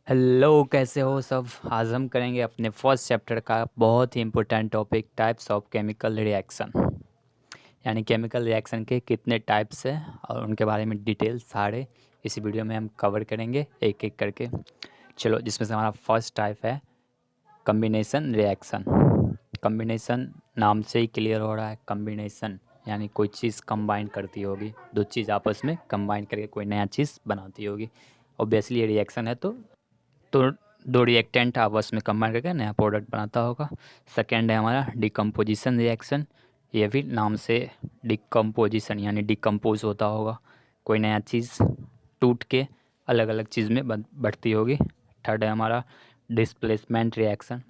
Hello, कैसे हो सब। आज हम करेंगे अपने फर्स्ट चैप्टर का बहुत ही important topic, types of chemical reaction. यानी केमिकल रिएक्शन के कितने टाइप्स हैं और उनके बारे में डिटेल सारे इस वीडियो में हम कवर करेंगे एक एक करके। चलो, जिसमें से हमारा फर्स्ट टाइप है कम्बिनेशन रिएक्शन। कम्बिनेशन नाम से ही क्लियर हो रहा है, कम्बिनेशन यानी कोई चीज़ कंबाइन करती होगी, दो चीज़ आपस में कंबाइन करके कोई नया चीज़ बनाती होगी। ऑब्वियसली ये रिएक्शन है तो दो रिएक्टेंट आपस में कंबाइन करके नया प्रोडक्ट बनाता होगा। सेकेंड है हमारा डिकम्पोजिशन रिएक्शन। ये भी नाम से डिकम्पोजिशन यानी डिकम्पोज होता होगा, कोई नया चीज़ टूट के अलग अलग चीज़ में बढ़ती होगी। थर्ड है हमारा डिस्प्लेसमेंट रिएक्शन।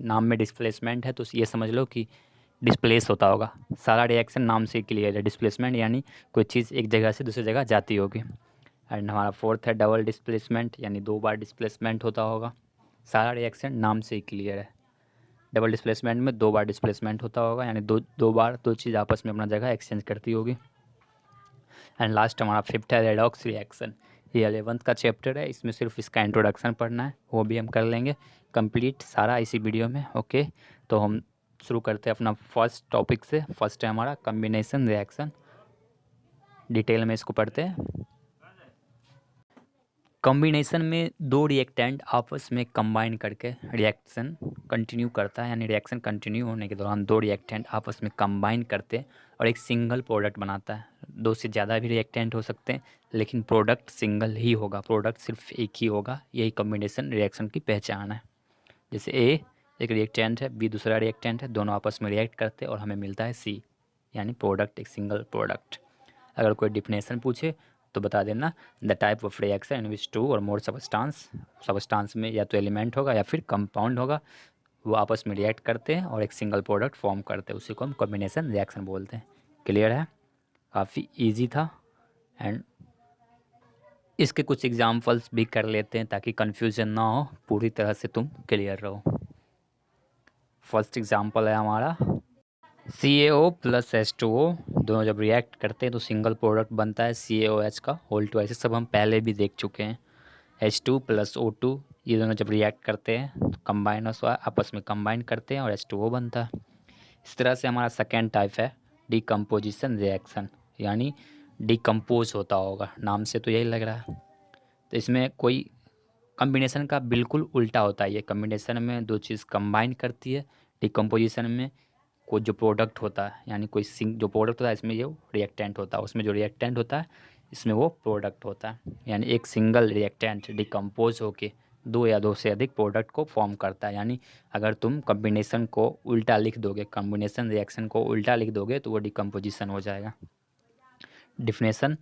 नाम में डिस्प्लेसमेंट है तो ये समझ लो कि डिस्प्लेस होता होगा। सारा रिएक्शन नाम से क्लियर है, डिस्प्लेसमेंट यानी कोई चीज़ एक जगह से दूसरी जगह जाती होगी। एंड हमारा फोर्थ है डबल डिस्प्लेसमेंट, यानी दो बार डिस्प्लेसमेंट होता होगा। सारा रिएक्शन नाम से ही क्लियर है, डबल डिस्प्लेसमेंट में दो बार डिस्प्लेसमेंट होता होगा, यानी दो बार दो चीज़ आपस में अपना जगह एक्सचेंज करती होगी। एंड लास्ट हमारा फिफ्थ है रेडॉक्स रिएक्शन। ये 11th का चैप्टर है, इसमें सिर्फ इसका इंट्रोडक्शन पढ़ना है, वो भी हम कर लेंगे कंप्लीट सारा इसी वीडियो में। ओके, तो हम शुरू करते हैं अपना फर्स्ट टॉपिक से। फर्स्ट है हमारा कम्बिनेशन रिएक्शन। डिटेल में इसको पढ़ते हैं। कॉम्बिनेशन में दो रिएक्टेंट आपस में कंबाइन करके रिएक्शन कंटिन्यू करता है, यानी रिएक्शन कंटिन्यू होने के दौरान दो रिएक्टेंट आपस में कंबाइन करते हैं और एक सिंगल प्रोडक्ट बनाता है। दो से ज़्यादा भी रिएक्टेंट हो सकते हैं, लेकिन प्रोडक्ट सिंगल ही होगा, प्रोडक्ट सिर्फ एक ही होगा। यही कॉम्बिनेशन रिएक्शन की पहचान है। जैसे ए एक रिएक्टेंट है, बी दूसरा रिएक्टेंट है, दोनों आपस में रिएक्ट करते हैं और हमें मिलता है सी, यानी प्रोडक्ट, एक सिंगल प्रोडक्ट। अगर कोई डिफिनेशन पूछे तो बता देना, the type of reaction in which two or more substance में या तो एलिमेंट होगा या फिर कंपाउंड होगा, वो आपस में रिएक्ट करते हैं और एक सिंगल प्रोडक्ट फॉर्म करते हैं, उसी को हम कॉम्बिनेशन रिएक्शन बोलते हैं। क्लियर है? काफ़ी ईजी था। एंड इसके कुछ एग्जाम्पल्स भी कर लेते हैं ताकि कन्फ्यूजन ना हो, पूरी तरह से तुम क्लियर रहो। फर्स्ट एग्जाम्पल है हमारा CaO प्लस H2O, दोनों जब रिएक्ट करते हैं तो सिंगल प्रोडक्ट बनता है CaOH का होल टू। ऐसे सब हम पहले भी देख चुके हैं। H2 प्लस O2, ये दोनों जब रिएक्ट करते हैं तो कंबाइन आपस में कंबाइन करते हैं और H2O बनता है। इस तरह से हमारा सेकेंड टाइप है डिकम्पोजिशन रिएक्शन, यानी डिकम्पोज होता होगा, नाम से तो यही लग रहा है। तो इसमें कोई कम्बिनेशन का बिल्कुल उल्टा होता है। ये कम्बिनेशन में दो चीज़ कंबाइन करती है, डिकम्पोजिशन में कोई जो प्रोडक्ट होता है, यानी कोई जो प्रोडक्ट होता है इसमें ये रिएक्टेंट होता है, उसमें जो रिएक्टेंट होता है इसमें वो प्रोडक्ट होता है। यानी एक सिंगल रिएक्टेंट डिकम्पोज होके दो या दो से अधिक प्रोडक्ट को फॉर्म करता है। यानी अगर तुम कम्बिनेशन को उल्टा लिख दोगे, कम्बिनेशन रिएक्शन को उल्टा लिख दोगे तो वो डिकम्पोजिशन हो जाएगा। Definition,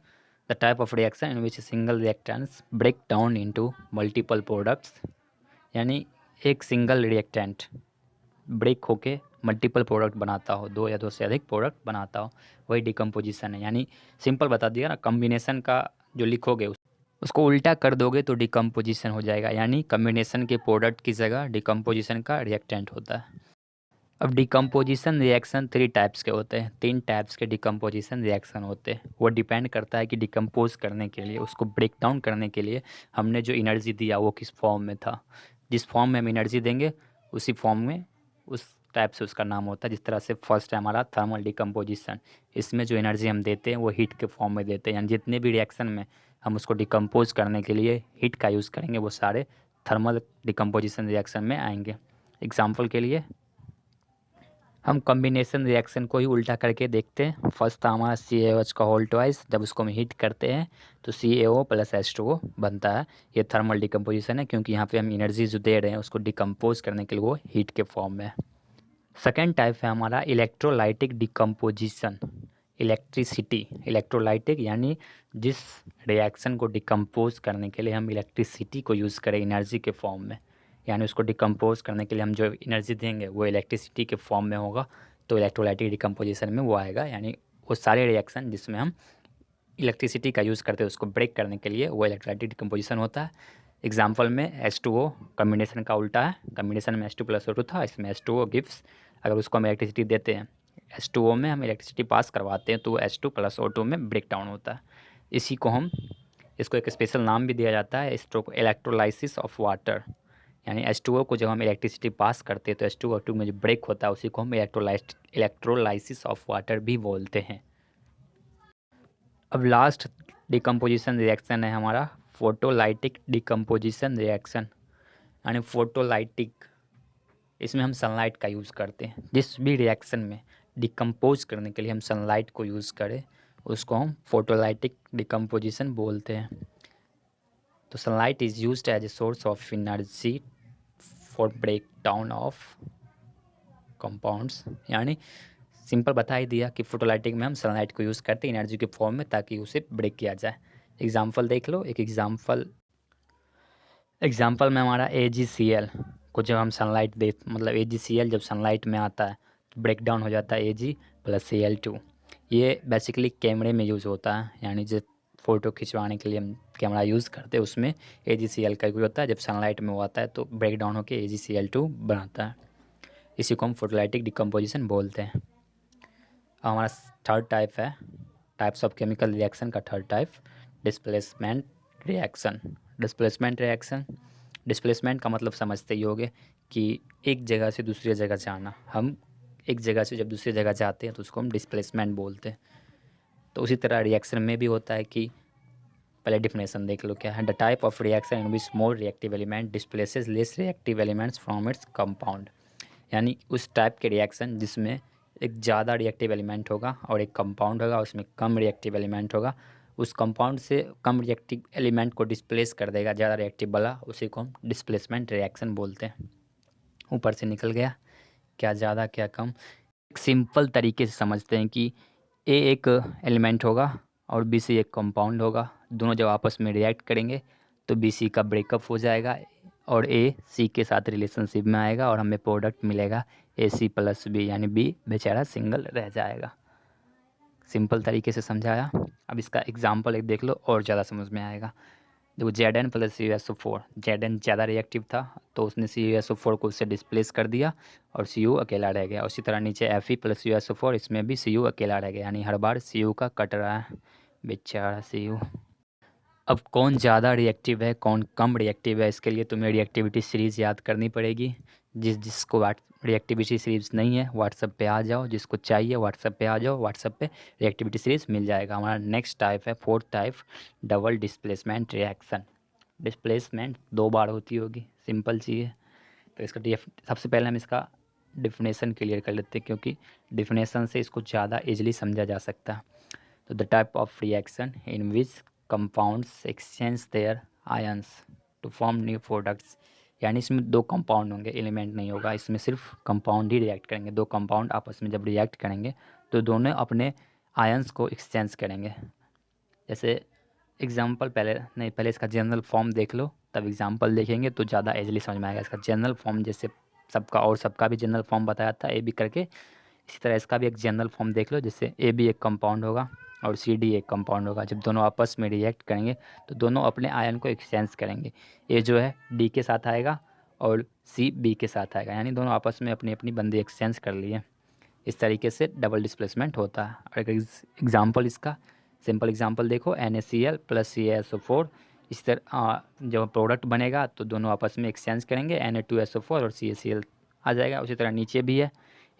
the type of reaction in which single reactants break down into multiple products, यानी एक सिंगल रिएक्टेंट ब्रेक होके मल्टीपल प्रोडक्ट बनाता हो, दो या दो से अधिक प्रोडक्ट बनाता हो, वही डिकम्पोजिशन है। यानी सिंपल बता दिया ना, कम्बिनेशन का जो लिखोगे उसको उल्टा कर दोगे तो डिकम्पोजिशन हो जाएगा, यानी कम्बिनेशन के प्रोडक्ट की जगह डिकम्पोजिशन का रिएक्टेंट होता है। अब डिकम्पोजिशन रिएक्शन थ्री टाइप्स के होते हैं, तीन टाइप्स के डिकम्पोजिशन रिएक्शन होते हैं। वो डिपेंड करता है कि डिकम्पोज करने के लिए, उसको ब्रेक डाउन करने के लिए हमने जो एनर्जी दिया वो किस फॉर्म में था। जिस फॉर्म में हम एनर्जी देंगे उसी फॉर्म में उस टाइप से उसका नाम होता है। जिस तरह से फर्स्ट है हमारा थर्मल डिकम्पोजिशन, इसमें जो एनर्जी हम देते हैं वो हीट के फॉर्म में देते हैं। यानी जितने भी रिएक्शन में हम उसको डिकम्पोज करने के लिए हीट का यूज़ करेंगे वो सारे थर्मल डिकम्पोजिशन रिएक्शन में आएंगे। एग्जाम्पल के लिए हम कॉम्बिनेशन रिएक्शन को ही उल्टा करके देखते हैं। फर्स्ट था हमारा CaOH का होल ट्वाइस, जब उसको हम हीट करते हैं तो CaO प्लस H2O बनता है। ये थर्मल डिकम्पोजिशन है, क्योंकि यहाँ पे हम एनर्जी जो दे रहे हैं उसको डिकम्पोज करने के लिए वो हीट के फॉर्म में है। सेकेंड टाइप है हमारा इलेक्ट्रोलाइटिक डिकम्पोजिशन। इलेक्ट्रोलाइटिक यानी जिस रिएक्शन को डिकम्पोज करने के लिए हम इलेक्ट्रिसिटी को यूज़ करें एनर्जी के फॉर्म में, यानी उसको डिकम्पोज करने के लिए हम जो एनर्जी देंगे वो इलेक्ट्रिसिटी के फॉर्म में होगा, तो इलेक्ट्रोलाइटिक डिकम्पोजिशन में वो आएगा। यानी वो सारे रिएक्शन जिसमें हम इलेक्ट्रिसिटी का यूज़ करते हैं उसको ब्रेक करने के लिए वो इलेक्ट्रोलाइटिक डिकम्पोजिशन होता है। एग्जाम्पल में H2O कम्बिनेशन का उल्टा है, कम्बिनेशन में H2 + O2 था, इसमें H2O गिव्स, अगर उसको हम इलेक्ट्रिसिटी देते हैं H2O में हम इलेक्ट्रिसिटी पास करवाते हैं तो वो H2 + O2 में ब्रेक डाउन होता है। इसी को हम इसको एक स्पेशल नाम भी दिया जाता है, इसको इलेक्ट्रोलाइसिस ऑफ वाटर। यानी H2O को जब हम इलेक्ट्रिसिटी पास करते हैं तो H2O2 में जो ब्रेक होता है उसी को हम इलेक्ट्रोलाइसिस ऑफ वाटर भी बोलते हैं। अब लास्ट डिकम्पोजिशन रिएक्शन है हमारा फोटोलाइटिक डिकम्पोजिशन रिएक्शन। यानी फोटोलाइटिक, इसमें हम सनलाइट का यूज़ करते हैं। जिस भी रिएक्शन में डिकम्पोज करने के लिए हम सनलाइट को यूज़ करें उसको हम फोटोलाइटिक डिकम्पोजिशन बोलते हैं। तो sunlight is used as a source of energy for break down of compounds. यानी सिंपल बता ही दिया कि फोटोलाइटिक में हम सनलाइट को यूज़ करते हैं एनर्जी के फॉर्म में ताकि उसे ब्रेक किया जाए। एग्जाम्पल देख लो, एक एग्जाम्पल में हमारा AgCl को जब हम सनलाइट दे मतलब AgCl जब सनलाइट में आता है तो ब्रेक डाउन हो जाता है Ag + Cl2। ये बेसिकली कैमरे में यूज़ होता है, यानी जो फ़ोटो खिंचवाने के लिए हम कैमरा यूज़ करते हैं उसमें AgCl का यूज़ होता है। जब सनलाइट में वो आता है तो ब्रेक डाउन होकर AgCl2 बनाता है। इसी को हम फोटोलाइटिक डिकम्पोजिशन बोलते हैं। अब हमारा थर्ड टाइप है, टाइप्स ऑफ केमिकल रिएक्शन का third type displacement reaction. Displacement का मतलब समझते ही होगे कि एक जगह से दूसरी जगह जाना। हम एक जगह से जब दूसरी जगह जाते हैं तो उसको हम डिस्प्लेसमेंट बोलते हैं। तो उसी तरह रिएक्शन में भी होता है कि पहले डिफिनेशन देख लो क्या है। The type of reaction in which more reactive element displaces less reactive elements from its compound. यानी उस टाइप के रिएक्शन जिसमें एक ज़्यादा रिएक्टिव एलिमेंट होगा और एक कंपाउंड होगा उसमें कम रिएक्टिव एलिमेंट होगा, उस कंपाउंड से कम रिएक्टिव एलिमेंट को डिस्प्लेस कर देगा ज़्यादा रिएक्टिव वाला, उसी को हम डिस्प्लेसमेंट रिएक्शन बोलते हैं। ऊपर से निकल गया क्या ज़्यादा क्या कम। एक सिंपल तरीके से समझते हैं कि ए एक एलिमेंट होगा और बी सी एक कंपाउंड होगा, दोनों जब आपस में रिएक्ट करेंगे तो बी सी का ब्रेकअप हो जाएगा और ए सी के साथ रिलेशनशिप में आएगा और हमें प्रोडक्ट मिलेगा AC + B, यानी बी बेचारा सिंगल रह जाएगा। सिंपल तरीके से समझाया। अब इसका एग्जांपल एक देख लो और ज़्यादा समझ में आएगा। देखो Zn + CuSO4, Zn ज़्यादा रिएक्टिव था तो उसने CuSO4 को उससे डिस्प्लेस कर दिया और Cu अकेला रह गया। उसी तरह नीचे Fe + USO4, इसमें भी Cu अकेला रह गया, यानी हर बार Cu का कट रहा है बेचारा Cu। अब कौन ज़्यादा रिएक्टिव है कौन कम रिएक्टिव है, इसके लिए तुम्हें रिएक्टिविटी सीरीज़ याद करनी पड़ेगी। जिसको रिएक्टिविटी सीरीज़ नहीं है व्हाट्सएप पे आ जाओ, जिसको चाहिए व्हाट्सएप पे आ जाओ, व्हाट्सएप पे रिएक्टिविटी सीरीज़ मिल जाएगा। हमारा नेक्स्ट टाइप है fourth type double displacement reaction. Displacement 2 बार होती होगी, सिंपल चीज़ है। तो इसका सबसे पहले हम इसका डिफिनेशन क्लियर कर लेते हैं क्योंकि डिफिनेशन से इसको ज़्यादा ईजिली समझा जा सकता है। तो the type of reaction in which compounds exchange their ions to form new products. यानी इसमें 2 कंपाउंड होंगे, एलिमेंट नहीं होगा, इसमें सिर्फ कंपाउंड ही रिएक्ट करेंगे। 2 कंपाउंड आपस में जब रिएक्ट करेंगे तो दोनों अपने आयंस को एक्सचेंज करेंगे। जैसे एग्जांपल पहले इसका जनरल फॉर्म देख लो, तब एग्जांपल देखेंगे तो ज़्यादा इजीली समझ में आएगा। इसका जनरल फॉर्म जैसे सबका भी जनरल फॉर्म बताया था ए बी करके, इसी तरह इसका भी एक जनरल फॉर्म देख लो। जैसे ए बी एक कंपाउंड होगा और सी डी एक कंपाउंड होगा। जब दोनों आपस में रिएक्ट करेंगे तो दोनों अपने आयन को एक्सचेंज करेंगे। ए जो है डी के साथ आएगा और सी बी के साथ आएगा, यानी दोनों आपस में अपनी अपनी बंदी एक्सचेंज कर लिए। इस तरीके से डबल डिस्प्लेसमेंट होता है। और एक एग्जाम्पल इसका सिंपल एग्जांपल देखो NaCl + CaSO4। इस तरह जब प्रोडक्ट बनेगा तो दोनों आपस में एक्सचेंज करेंगे, Na2SO4 और CaCl आ जाएगा। उसी तरह नीचे भी है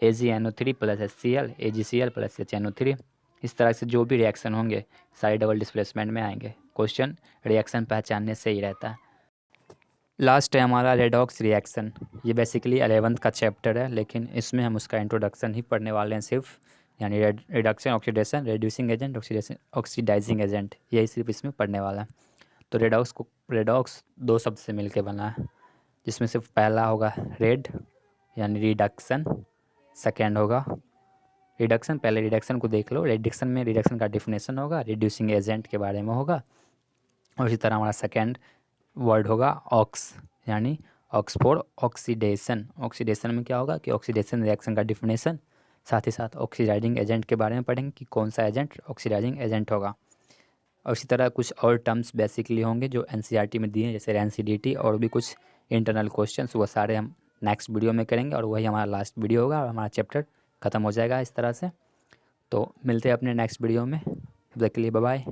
AgNO3 + HCl, AgCl + HNO3। इस तरह से जो भी रिएक्शन होंगे सारे डबल डिस्प्लेसमेंट में आएंगे। क्वेश्चन रिएक्शन पहचानने से ही रहता है। लास्ट है हमारा रेडॉक्स रिएक्शन। ये बेसिकली 11th का चैप्टर है, लेकिन इसमें हम उसका इंट्रोडक्शन ही पढ़ने वाले हैं सिर्फ। यानी reduction, oxidation, reducing agent, oxidising agent, यही सिर्फ इसमें पढ़ने वाला है। तो रेडॉक्स 2 शब्द से मिलके बना है, जिसमें सिर्फ पहला होगा रेड यानी रिडक्शन, सेकेंड होगा रिडक्शन। पहले रिडक्शन को देख लो, रिडक्शन में रिडक्शन का डिफिनेशन होगा, रिड्यूसिंग एजेंट के बारे में होगा। और इसी तरह हमारा सेकेंड वर्ड होगा ऑक्स, यानी ऑक्स फॉर ऑक्सीडेशन। ऑक्सीडेशन में क्या होगा कि ऑक्सीडेशन रिएक्शन का डिफिनेशन, साथ ही साथ ऑक्सीडाइजिंग एजेंट के बारे में पढ़ेंगे कि कौन सा एजेंट ऑक्सीडाइजिंग एजेंट होगा। और इसी तरह कुछ और टर्म्स बेसिकली होंगे जो NCERT में दिए हैं, जैसे RANCDT और भी कुछ इंटरनल क्वेश्चंस, वो सारे हम नेक्स्ट वीडियो में करेंगे और वही हमारा लास्ट वीडियो होगा और हमारा चैप्टर ख़त्म हो जाएगा इस तरह से। तो मिलते हैं अपने नेक्स्ट वीडियो में, तब तक के लिए बाय बाय।